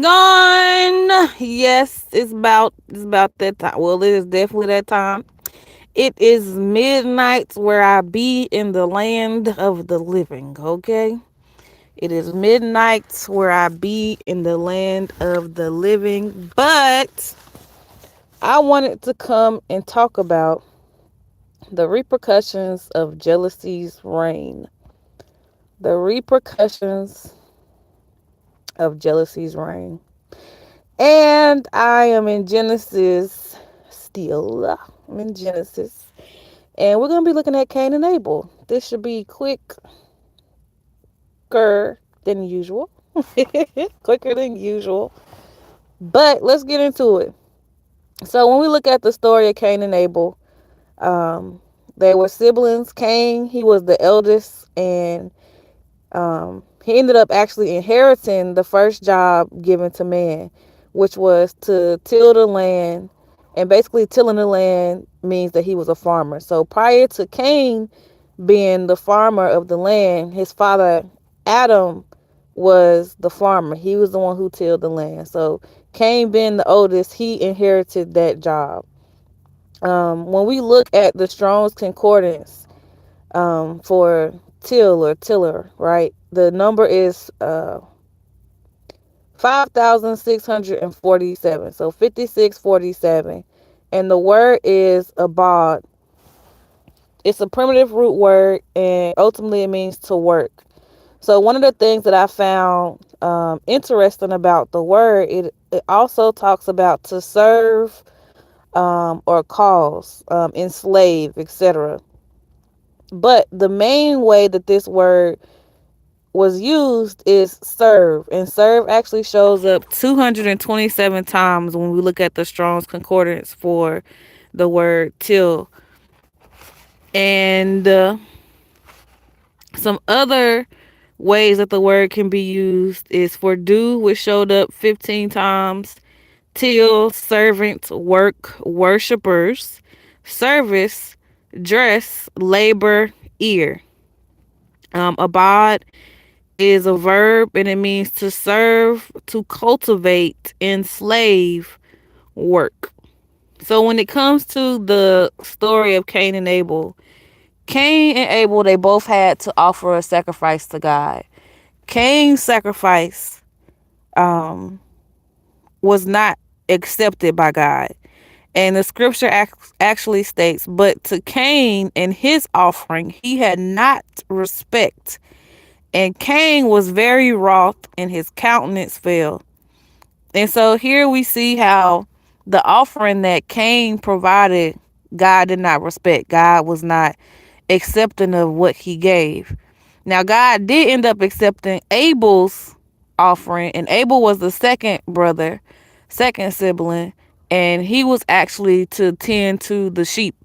gone. Yes, it's about that time. Well, it is definitely that time. It is midnight where I be in the land of the living, okay? It is midnight where I be in the land of the living, but I wanted to come and talk about the repercussions of jealousy's reign. The repercussions of jealousy's reign. And I am in Genesis still. I'm in Genesis. And we're going to be looking at Cain and Abel. This should be quicker than usual. Quicker than usual. But let's get into it. So when we look at the story of Cain and Abel, they were siblings. Cain, he was the eldest, and he ended up actually inheriting the first job given to man, which was to till the land. And basically, tilling the land means that he was a farmer. So prior to Cain being the farmer of the land, his father Adam was the farmer. He was the one who tilled the land. So Cain being the oldest, he inherited that job. When we look at the Strong's Concordance for till or tiller, right? The number is 5,647. So 5647. And the word is abad. It's a primitive root word, and ultimately it means to work. So one of the things that I found interesting about the word, it also talks about to serve or cause, enslave, etc. But the main way that this word was used is serve, and serve actually shows up 227 times when we look at the Strong's Concordance for the word till. And some other ways that the word can be used is for do, which showed up 15 times, till, servant, work, worshipers, service, dress, labor, ear. Abad is a verb, and it means to serve, to cultivate, enslave, work. So when it comes to the story of Cain and Abel, Cain and Abel, they both had to offer a sacrifice to God. Cain's sacrifice um, was not accepted by God. And the scripture actually states, but to Cain and his offering, he had not respect. And Cain was very wroth, and his countenance fell. And so here we see how the offering that Cain provided, God did not respect. God was not accepting of what he gave. Now, God did end up accepting Abel's offering, and Abel was the second brother, second sibling, and he was actually to tend to the sheep.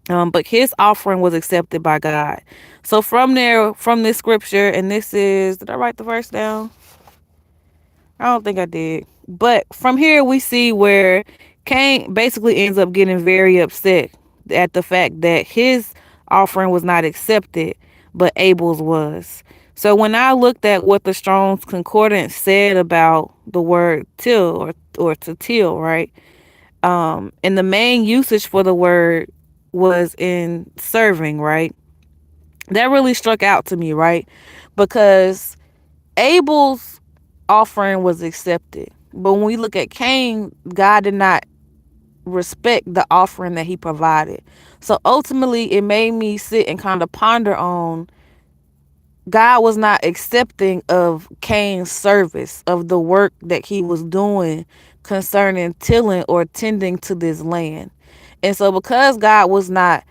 But his offering was accepted by God. So from there, from this scripture, and this is, did I write the verse down? I don't think I did. But from here, we see where Cain basically ends up getting very upset at the fact that his offering was not accepted, but Abel's was. So when I looked at what the Strong's Concordance said about the word till or to till, right? And the main usage for the word was in serving, right? That really struck out to me, right? Because Abel's offering was accepted. But when we look at Cain, God did not respect the offering that he provided. So ultimately, it made me sit and kind of ponder on God was not accepting of Cain's service, of the work that he was doing concerning tilling or tending to this land. And so because God was not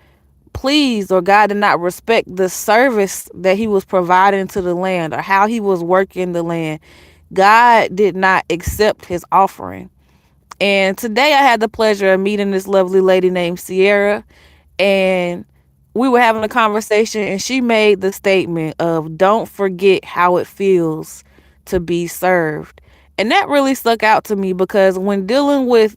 pleased, or God did not respect the service that he was providing to the land or how he was working the land, God did not accept his offering. And today I had the pleasure of meeting this lovely lady named Sierra, and we were having a conversation, and she made the statement of don't forget how it feels to be served. And that really stuck out to me because when dealing with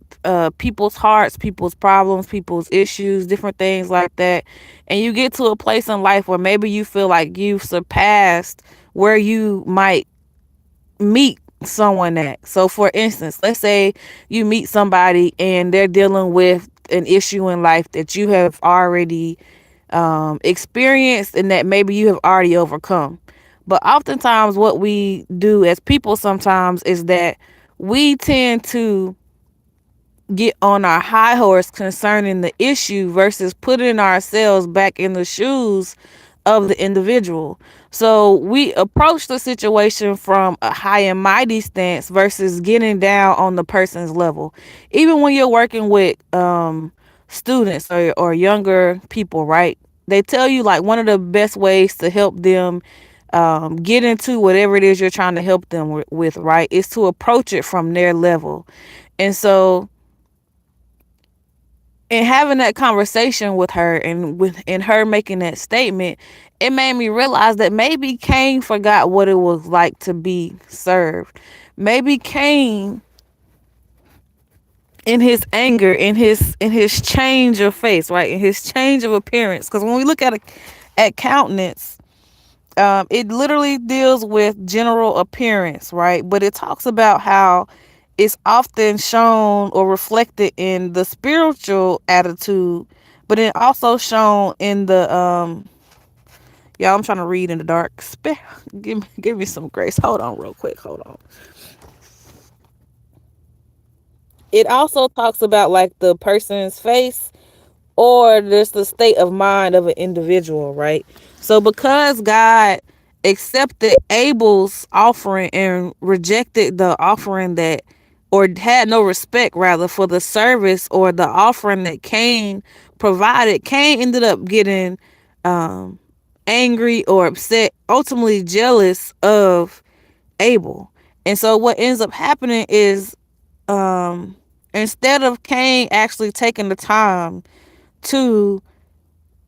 people's hearts, people's problems, people's issues, different things like that, and you get to a place in life where maybe you feel like you've surpassed where you might meet someone at. So, for instance, let's say you meet somebody and they're dealing with an issue in life that you have already experienced and that maybe you have already overcome. But oftentimes, what we do as people sometimes is that we tend to get on our high horse concerning the issue versus putting ourselves back in the shoes of the individual. So we approach the situation from a high and mighty stance versus getting down on the person's level. Even when you're working with students or younger people, right? They tell you like one of the best ways to help them get into whatever it is you're trying to help them with, right? Is to approach it from their level. And so and having that conversation with her and her making that statement, it made me realize that maybe Cain forgot what it was like to be served. Maybe Cain, in his anger, in his change of face, right, in his change of appearance, because when we look at countenance, it literally deals with general appearance, right? But it talks about how it's often shown or reflected in the spiritual attitude, but it also shown in the y'all. I'm trying to read in the dark. Give me some grace. Hold on, real quick. Hold on. It also talks about like the person's face or there's the state of mind of an individual, right? So because God accepted Abel's offering and rejected the offering that, or had no respect rather for the service or the offering that Cain provided, Cain ended up getting um, angry or upset, ultimately jealous of Abel. And so what ends up happening is um, instead of Cain actually taking the time to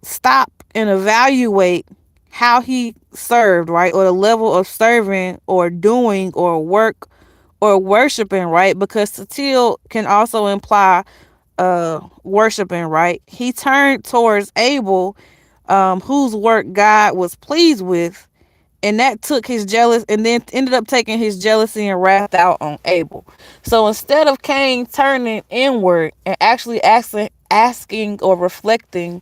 stop and evaluate how he served, right? Or the level of serving or doing or work or worshiping, right? Because to till can also imply worshiping, right? He turned towards Abel, whose work God was pleased with, and that took his jealous and then ended up taking his jealousy and wrath out on Abel. So instead of Cain turning inward and actually asking or reflecting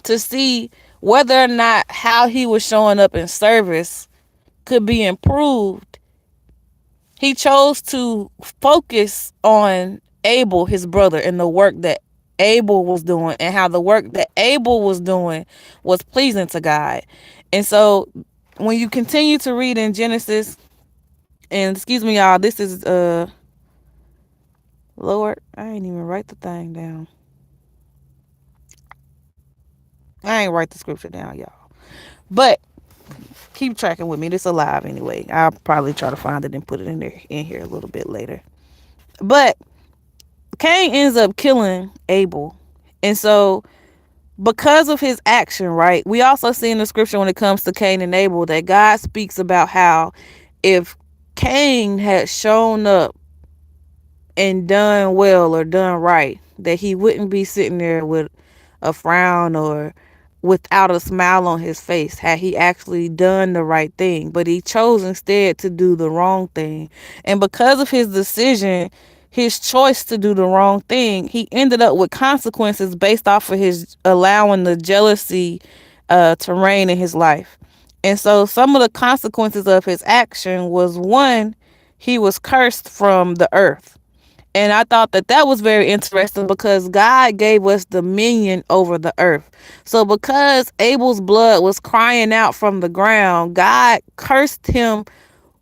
to see whether or not how he was showing up in service could be improved, he chose to focus on Abel, his brother, and the work that Abel was doing and how the work that Abel was doing was pleasing to God. And so when you continue to read in Genesis, and excuse me y'all, this is Lord, I ain't even write the thing down. I ain't write the scripture down, y'all. But keep tracking with me. This alive anyway. I'll probably try to find it and put it in here a little bit later. But Cain ends up killing Abel. And so because of his action, right? We also see in the scripture when it comes to Cain and Abel that God speaks about how if Cain had shown up and done well or done right, that he wouldn't be sitting there with a frown or without a smile on his face had he actually done the right thing. But he chose instead to do the wrong thing. And because of his decision, his choice to do the wrong thing, he ended up with consequences based off of his allowing the jealousy to reign in his life. And so some of the consequences of his action was one, he was cursed from the earth. And I thought that that was very interesting because God gave us dominion over the earth. So because Abel's blood was crying out from the ground, God cursed him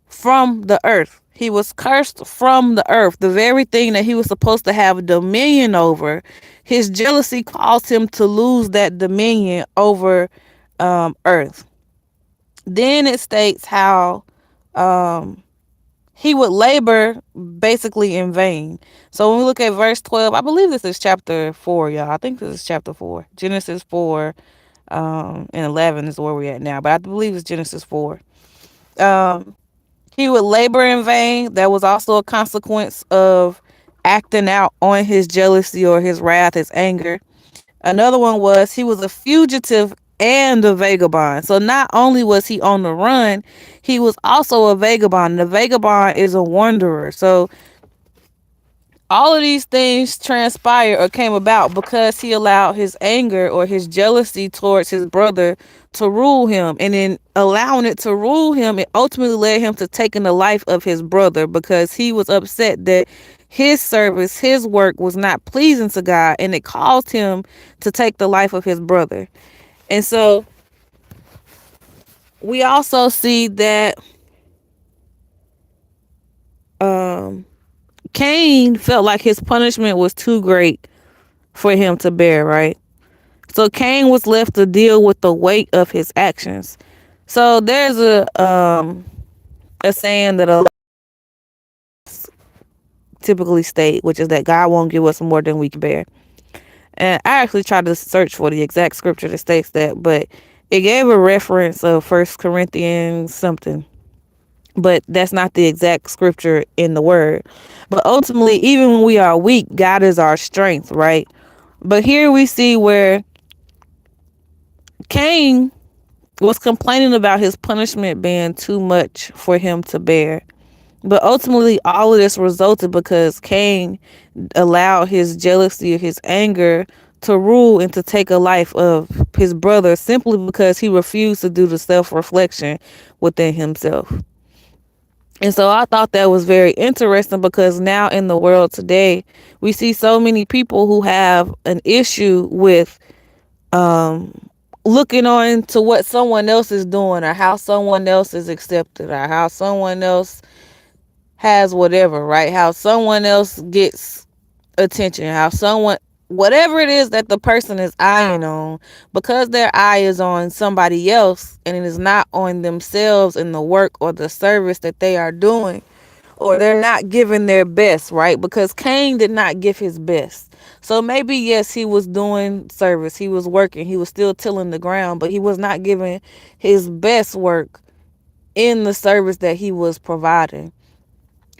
from the earth. He was cursed from the earth, the very thing that he was supposed to have dominion over. His jealousy caused him to lose that dominion over earth. Then it states how um, he would labor basically in vain. So when we look at verse 12, I believe this is chapter 4, y'all. I think this is chapter 4. Genesis 4 and 11 is where we're at now. But I believe it's Genesis 4. Um, he would labor in vain. That was also a consequence of acting out on his jealousy or his wrath, his anger. Another one was he was a fugitive and a vagabond. So not only was he on the run, he was also a vagabond. The vagabond is a wanderer. So all of these things transpired or came about because he allowed his anger or his jealousy towards his brother to rule him. And in allowing it to rule him, it ultimately led him to taking the life of his brother because he was upset that his service, his work was not pleasing to God, and it caused him to take the life of his brother. And so we also see that um, Cain felt like his punishment was too great for him to bear, right? So Cain was left to deal with the weight of his actions. So there's a saying that a lot typically state, which is that God won't give us more than we can bear. And I actually tried to search for the exact scripture that states that, but it gave a reference of First Corinthians something. But that's not the exact scripture in the word. But ultimately, even when we are weak, God is our strength, right? But here we see where Cain was complaining about his punishment being too much for him to bear. But ultimately, all of this resulted because Cain allowed his jealousy, his anger to rule and to take a life of his brother simply because he refused to do the self reflection within himself. And so I thought that was very interesting because now in the world today, we see so many people who have an issue with um, looking on to what someone else is doing or how someone else is accepted or how someone else has whatever, right? How someone else gets attention, how someone, whatever it is that the person is eyeing on, because their eye is on somebody else and it is not on themselves and the work or the service that they are doing, or they're not giving their best, right? Because Cain did not give his best. So maybe, yes, he was doing service, he was working, he was still tilling the ground, but he was not giving his best work in the service that he was providing.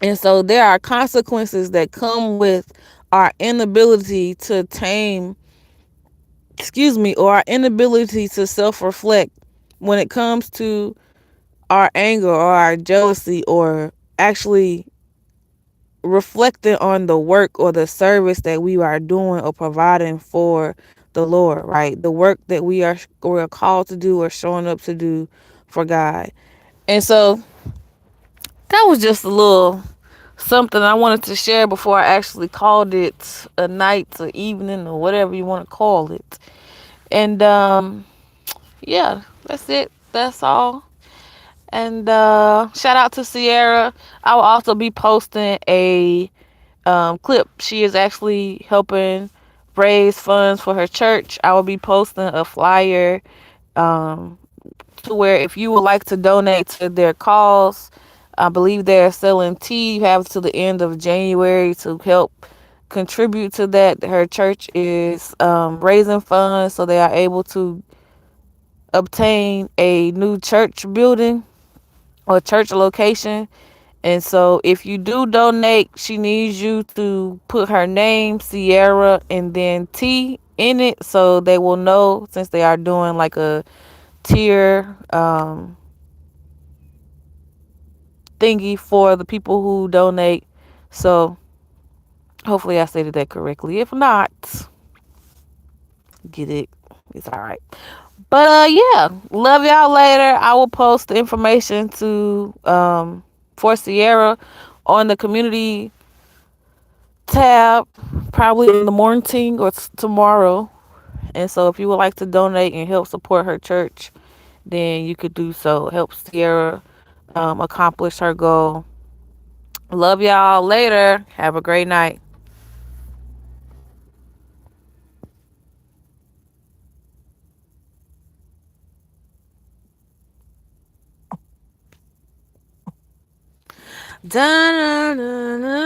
And so there are consequences that come with our inability to tame, or our inability to self reflect when it comes to our anger or our jealousy, or actually reflecting on the work or the service that we are doing or providing for the Lord, right? The work that we're called to do or showing up to do for God. And so that was just a little something I wanted to share before I actually called it a night or evening or whatever you want to call it. And yeah, that's it. That's all. And shout out to Sierra. I will also be posting a clip. She is actually helping raise funds for her church. I will be posting a flyer um, to where if you would like to donate to their cause, I believe they're selling tea. You have to the end of January to help contribute to that. Her church is raising funds so they are able to obtain a new church building or church location. And so if you do donate, she needs you to put her name, Sierra, and then T in it so they will know, since they are doing like a tier thingy for the people who donate. So hopefully I stated that correctly. If not, get it. It's all right. But yeah, love y'all later. I will post the information to for Sierra on the community tab probably in the morning or tomorrow. And so if you would like to donate and help support her church, then you could do so. Help Sierra accomplish her goal. Love y'all later. Have a great night. Da-na-na-na.